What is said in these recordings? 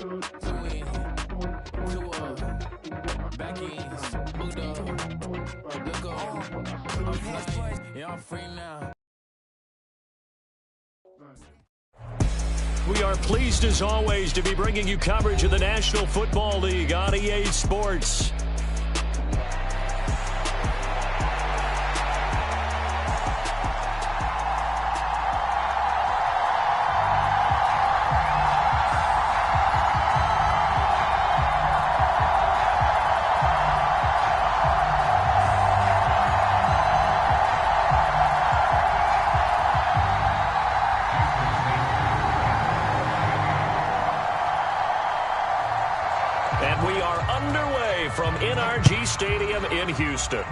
Two in, two back ends, boot up, look up, I'm flying, yeah, I'm free now. We are pleased as always to be bringing you coverage of the National Football League on EA Sports. And we are underway from NRG Stadium in Houston.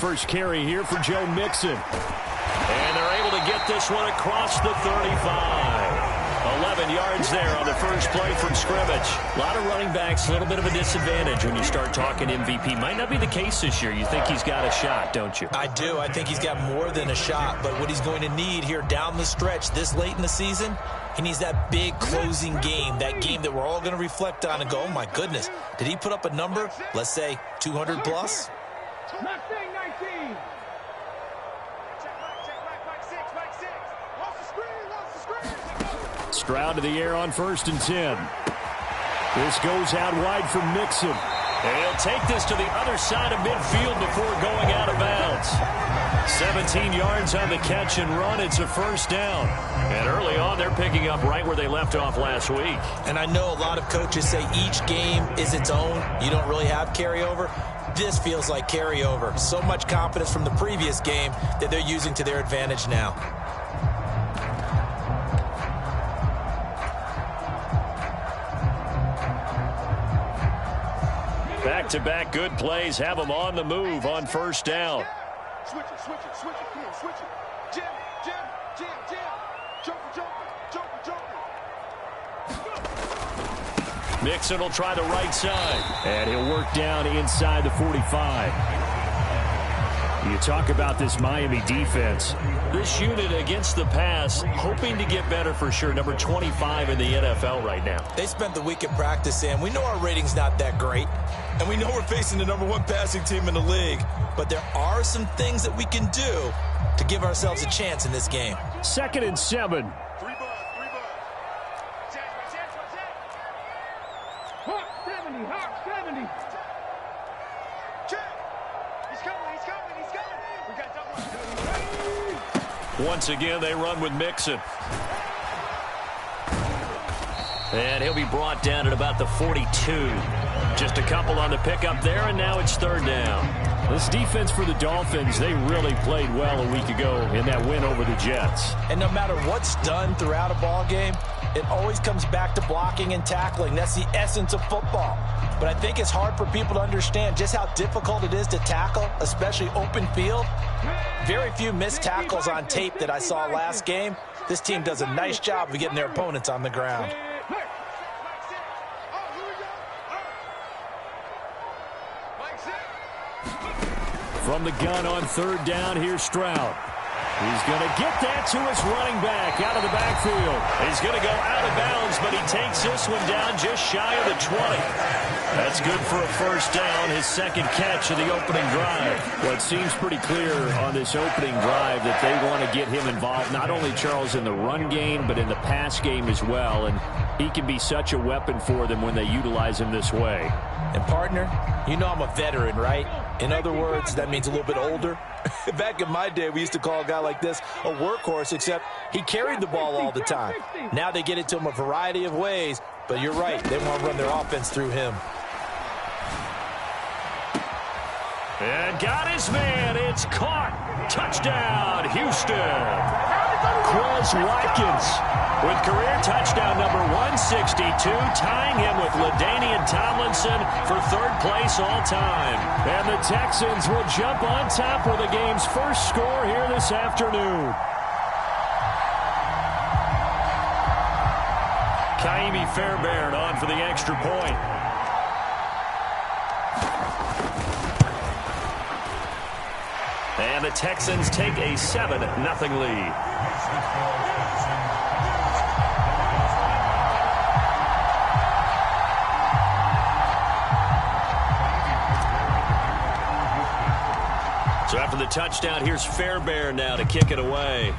First carry here for Joe Mixon. And they're able to get this one across the 35. 11 yards there on the first play from scrimmage. A lot of running backs, a little bit of a disadvantage when you start talking MVP. Might not be the case this year. You think he's got a shot, don't you? I do. I think he's got more than a shot. But what he's going to need here down the stretch this late in the season, he needs that big closing game, that game that we're all going to reflect on and go, oh, my goodness, did he put up a number, let's say 200 plus? Stroud to the air on 1st and 10. This goes out wide for Mixon. And he'll take this to the other side of midfield before going out of bounds. 17 yards on the catch and run. It's a first down. And early on, they're picking up right where they left off last week. And I know a lot of coaches say each game is its own. You don't really have carryover. This feels like carryover. So much confidence from the previous game that they're using to their advantage now. Back-to-back good plays have them on the move on first down. Switch it, come on, switch it. Jam. Joker. Mixon will try the right side, and he'll work down inside the 45. You talk about this Miami defense. This unit against the pass, hoping to get better for sure. Number 25 in the NFL right now. They spent the week at practice, and we know our rating's not that great. And we know we're facing the #1 passing team in the league. But there are some things that we can do to give ourselves a chance in this game. 2nd and 7. Hawk 70. Once again, they run with Mixon. And he'll be brought down at about the 42. Just a couple on the pickup there, and now it's 3rd down. This defense for the Dolphins, they really played well a week ago in that win over the Jets. And no matter what's done throughout a ball game, it always comes back to blocking and tackling. That's the essence of football. But I think it's hard for people to understand just how difficult it is to tackle, especially open field. Very few missed tackles on tape that I saw last game. This team does a nice job of getting their opponents on the ground. From the gun on 3rd down, here's Stroud. He's going to get that to his running back out of the backfield. He's going to go out of bounds, but he takes this one down just shy of the 20. That's good for a first down, his 2nd catch of the opening drive. Well, it seems pretty clear on this opening drive that they want to get him involved, not only, Charles, in the run game, but in the pass game as well. And he can be such a weapon for them when they utilize him this way. And, partner, you know I'm a veteran, right? In other words, that means a little bit older. Back in my day, we used to call a guy like this a workhorse, except he carried the ball all the time. Now they get it to him a variety of ways, But you're right. They want to run their offense through him. And got his man. It's caught. Touchdown, Houston. Quez Watkins with career touchdown number 162, tying him with LaDainian Tomlinson for third place all time. And the Texans will jump on top with the game's first score here this afternoon. Kaimi Fairbairn on for the extra point. And the Texans take a 7-0 lead. So after the touchdown, here's Fairbairn now to kick it away.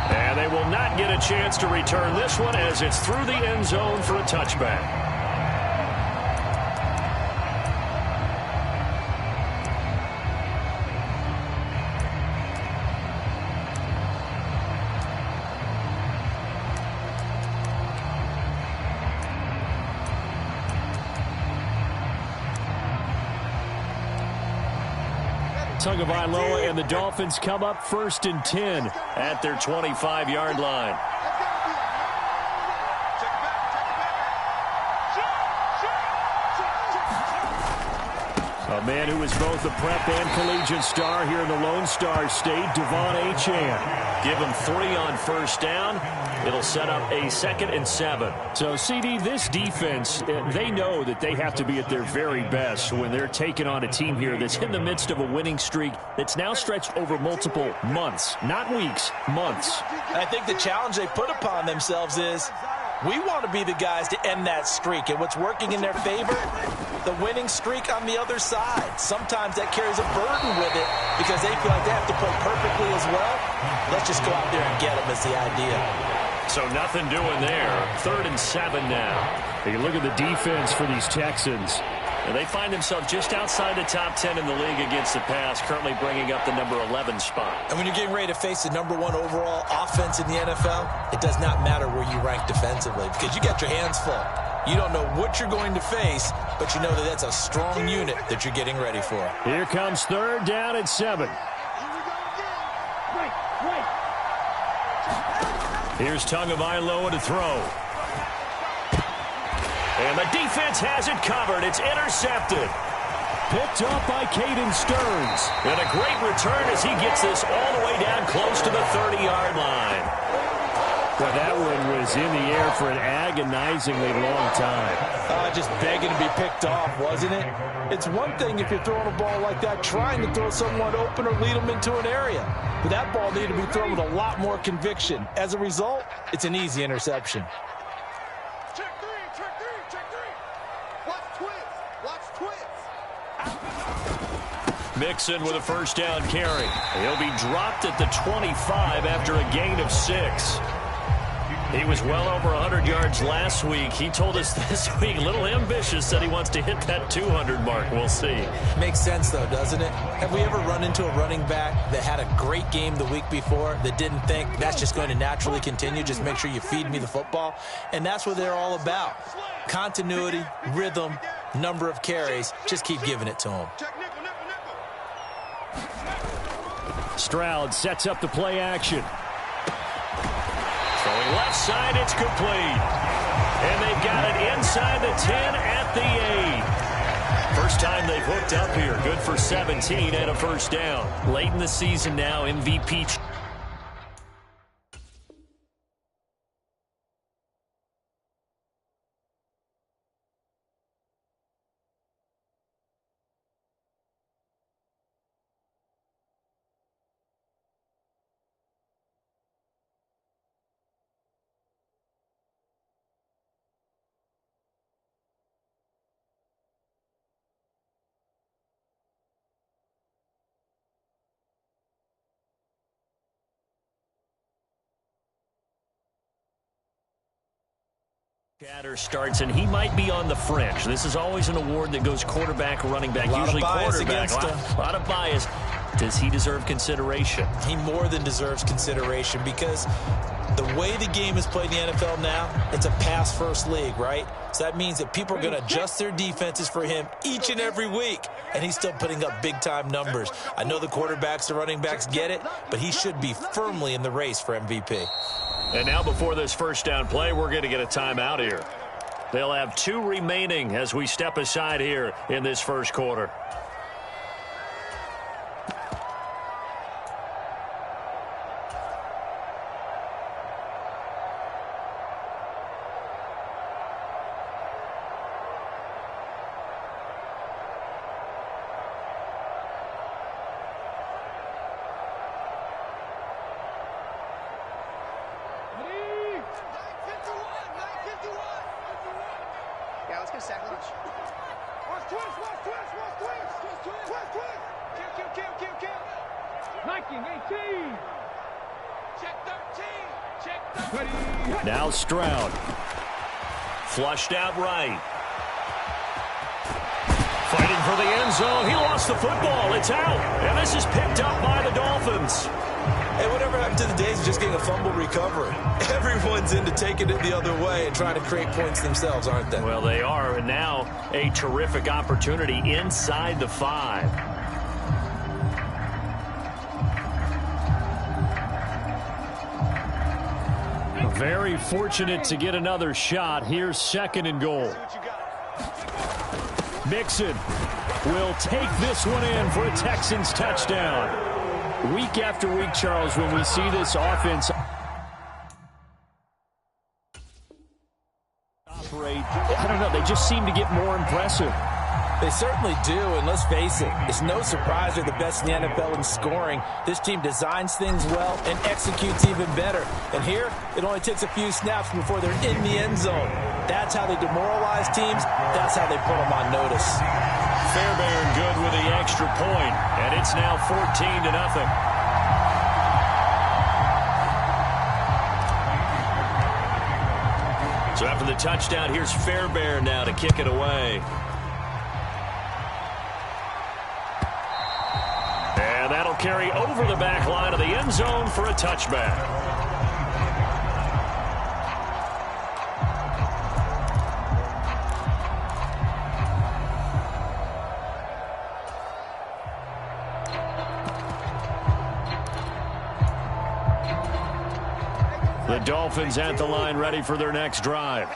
And they will not get a chance to return this one as it's through the end zone for a touchback. Tagovailoa and the Dolphins come up 1st and 10 at their 25-yard line. A man who is both a prep and collegiate star here in the Lone Star State, Devon Achane. Give him 3 on first down. It'll set up a 2nd and 7. So, CD, this defense, they know that they have to be at their very best when they're taking on a team here that's in the midst of a winning streak that's now stretched over multiple months, not weeks, months. I think the challenge they put upon themselves is we want to be the guys to end that streak. And what's working in their favor? The winning streak on the other side. Sometimes that carries a burden with it because they feel like they have to play perfectly as well. Let's just go out there and get them is the idea. So nothing doing there. 3rd and 7 now. You look at the defense for these Texans. And they find themselves just outside the top 10 in the league against the pass, currently bringing up the number 11 spot. And when you're getting ready to face the number 1 overall offense in the NFL, it does not matter where you rank defensively because you got your hands full. You don't know what you're going to face, but you know that that's a strong unit that you're getting ready for. Here comes 3rd down and 7. Here's Tagovailoa to throw. And the defense has it covered. It's intercepted. Picked up by Caden Stearns. And a great return as he gets this all the way down close to the 30-yard line. Well, that one was in the air for an agonizingly long time. Just begging to be picked off, wasn't it? It's one thing if you're throwing a ball like that, trying to throw someone open or lead them into an area. But that ball needed to be thrown with a lot more conviction. As a result, it's an easy interception. Check three. Watch twins. Mixon with a first down carry. He'll be dropped at the 25 after a gain of 6. He was well over 100 yards last week. He told us this week, a little ambitious, that he wants to hit that 200 mark. We'll see. Makes sense, though, doesn't it? Have we ever run into a running back that had a great game the week before that didn't think that's just going to naturally continue? Just make sure you feed me the football. And that's what they're all about. Continuity, rhythm, number of carries. Just keep giving it to them. Stroud sets up the play action. Throwing left side, it's complete. And they've got it inside the 10 at the 8. First time they've hooked up here. Good for 17 and a first down. Late in the season now, MVP. Chatter starts, and he might be on the fringe. This is always an award that goes quarterback, running back, usually quarterback. A lot of bias. Does he deserve consideration? He more than deserves consideration because the way the game is played in the NFL now, it's a pass-first league, right? So that means that people are going to adjust their defenses for him each and every week, and he's still putting up big-time numbers. I know the quarterbacks, the running backs get it, but he should be firmly in the race for MVP. And now before this first down play, we're going to get a timeout here. They'll have 2 remaining as we step aside here in this first quarter. Yeah, let's get a sack lunch. Watch twist. Kill. 19, 18. Check 13. Now Stroud. Flushed out right. Fighting for the end zone. He lost the football. It's out. And this is picked up by the Dolphins. Hey, whatever happened to the days of just getting a fumble recovery? Everyone's into taking it the other way and trying to create points themselves, aren't they? Well, they are. And now a terrific opportunity inside the 5. Very fortunate to get another shot. Here's 2nd and goal. Mixon will take this one in for a Texans touchdown. Week after week, Charles, when we see this offense operate, I don't know, they just seem to get more impressive. They certainly do, and let's face it, it's no surprise they're the best in the NFL in scoring. This team designs things well and executes even better. And here, it only takes a few snaps before they're in the end zone. That's how they demoralize teams. That's how they put them on notice. Fairbairn good with the extra point, and it's now 14-0. So after the touchdown, here's Fairbairn now to kick it away. And that'll carry over the back line of the end zone for a touchback. The Dolphins at the line ready for their next drive.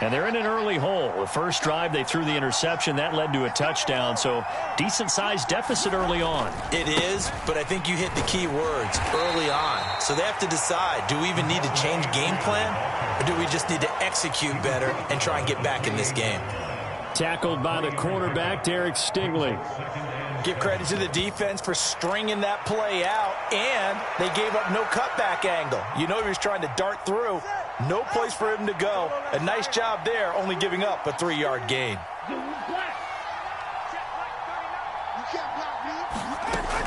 And they're in an early hole. The first drive, they threw the interception. That led to a touchdown, so decent-sized deficit early on. It is, but I think you hit the key words, early on. So they have to decide, do we even need to change game plan, or do we just need to execute better and try and get back in this game? Tackled by the cornerback, Derek Stingley. Give credit to the defense for stringing that play out, and they gave up no cutback angle. You know he was trying to dart through. No place for him to go. A nice job there, only giving up a 3-yard gain.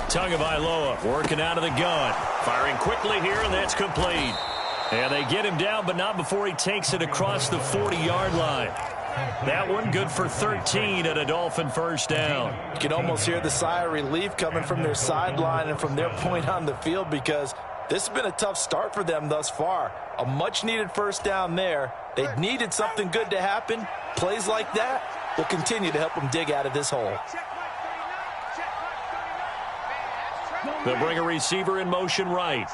Tagovailoa working out of the gun. Firing quickly here, and that's complete. And they get him down, but not before he takes it across the 40-yard line. That one good for 13 at a Dolphin first down. You can almost hear the sigh of relief coming from their sideline and from their point on the field because this has been a tough start for them thus far. A much-needed first down there. They needed something good to happen. Plays like that will continue to help them dig out of this hole. They'll bring a receiver in motion right.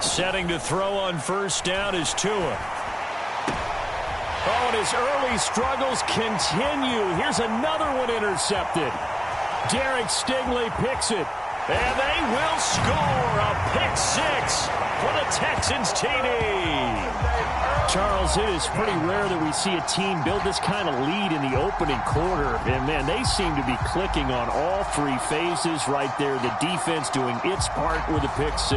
Setting to throw on first down is Tua. Oh, and his early struggles continue. Here's another one intercepted. Derek Stingley picks it. And they will score a pick 6 for the Texans TD. Charles, it is pretty rare that we see a team build this kind of lead in the opening quarter. And, man, they seem to be clicking on all 3 phases right there. The defense doing its part with a pick 6.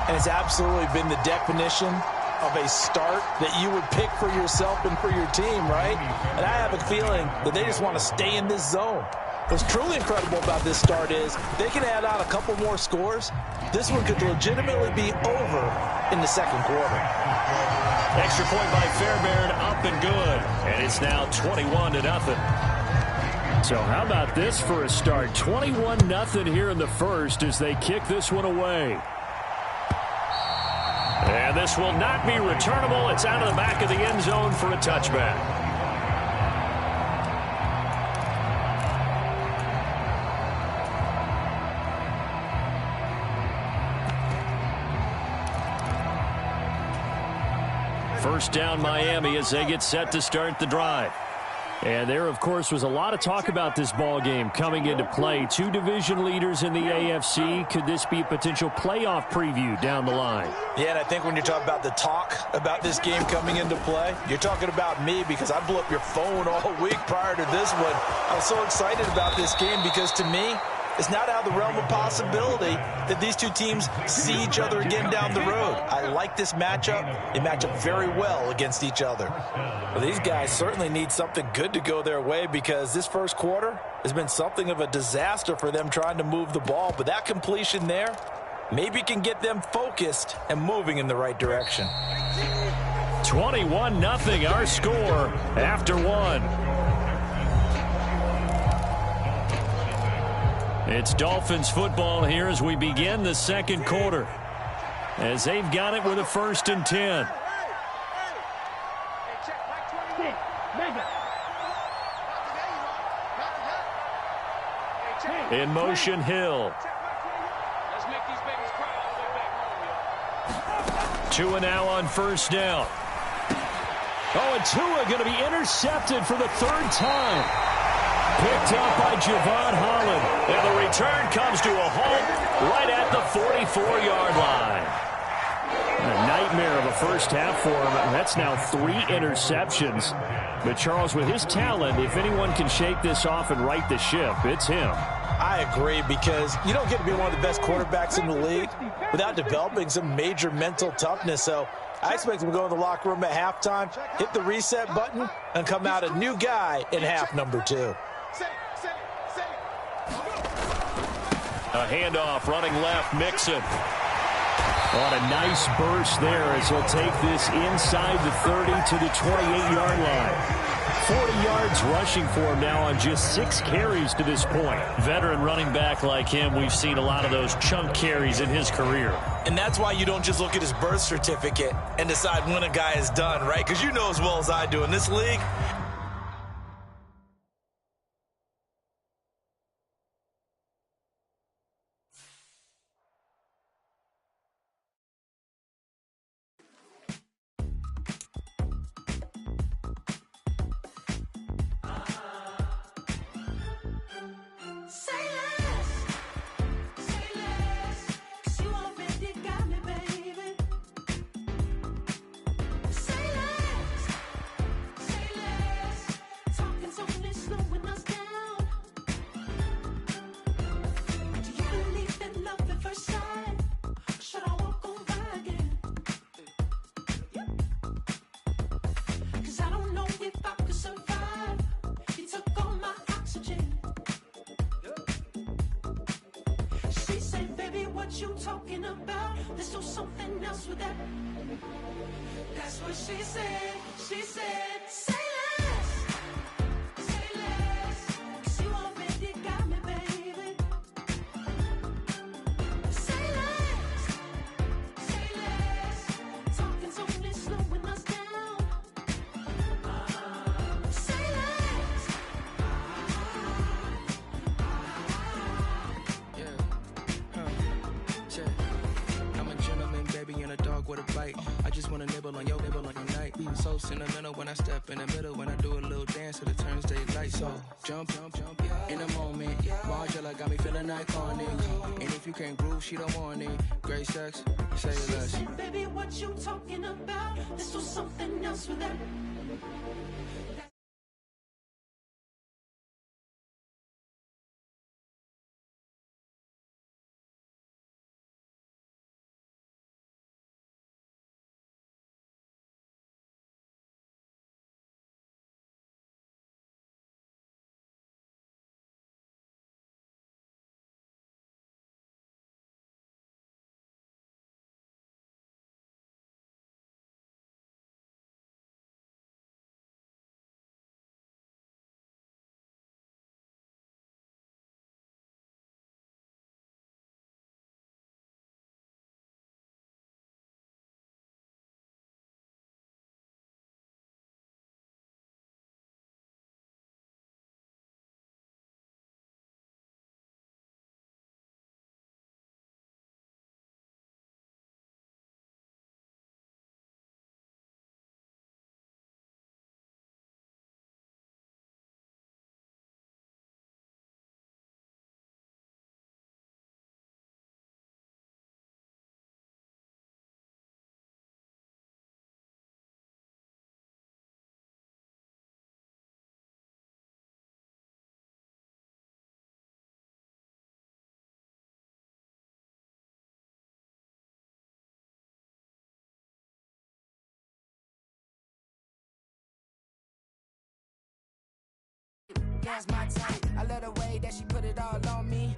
And it's absolutely been the definition of a start that you would pick for yourself and for your team, right? And I have a feeling that they just want to stay in this zone. What's truly incredible about this start is they can add on a couple more scores. This one could legitimately be over in the second quarter. Extra point by Fairbairn, up and good. And it's now 21-0. So how about this for a start? 21-0 here in the first as they kick this one away. And this will not be returnable. It's out of the back of the end zone for a touchback. First down Miami as they get set to start the drive. And there, of course, was a lot of talk about this ball game coming into play. Two division leaders in the AFC. Could this be a potential playoff preview down the line? Yeah, and I think when you're talking about the talk about this game coming into play, you're talking about me because I blew up your phone all week prior to this one. I was so excited about this game because to me, it's not out of the realm of possibility that these two teams see each other again down the road. I like this matchup. They match up very well against each other. Well, these guys certainly need something good to go their way because this first quarter has been something of a disaster for them trying to move the ball. But that completion there maybe can get them focused and moving in the right direction. 21-0 our score after one. It's Dolphins football here as we begin the second quarter. As they've got it with a 1st and 10. In motion, Hill. Tua now on 1st down. Oh, and Tua going to be intercepted for the 3rd time. Picked up by Javon Holland. And the return comes to a halt right at the 44-yard line. A nightmare of a first half for him. That's now 3 interceptions. But Charles, with his talent, if anyone can shake this off and right the ship, it's him. I agree because you don't get to be one of the best quarterbacks in the league without developing some major mental toughness. So I expect him to go in the locker room at halftime, hit the reset button, and come out a new guy in half number 2. A handoff running left, Mixon. On a nice burst there as he'll take this inside the 30 to the 28-yard line. 40 yards rushing for him now on just 6 carries to this point. Veteran running back like him, we've seen a lot of those chunk carries in his career. And that's why you don't just look at his birth certificate and decide when a guy is done, right? Because you know as well as I do, in this league, you talking about? Let's do something else with that. That's what she said. She said, say less. Say less. 'Cause you already got me, baby. Say less. Say less. Talking's only slowing us down. Say less. I'm a gentleman, baby, and a dog with a bite. I just wanna nibble on your night. So sentimental when I step in the middle. When I do a little dance till it turns daylight. So jump, in a moment. Margella got me feeling iconic. And if you can't groove, she don't want it. Great sex, say less. She said, baby, what you talking about? Let's do something else with that. dance my type. I love the way that she put it all on me.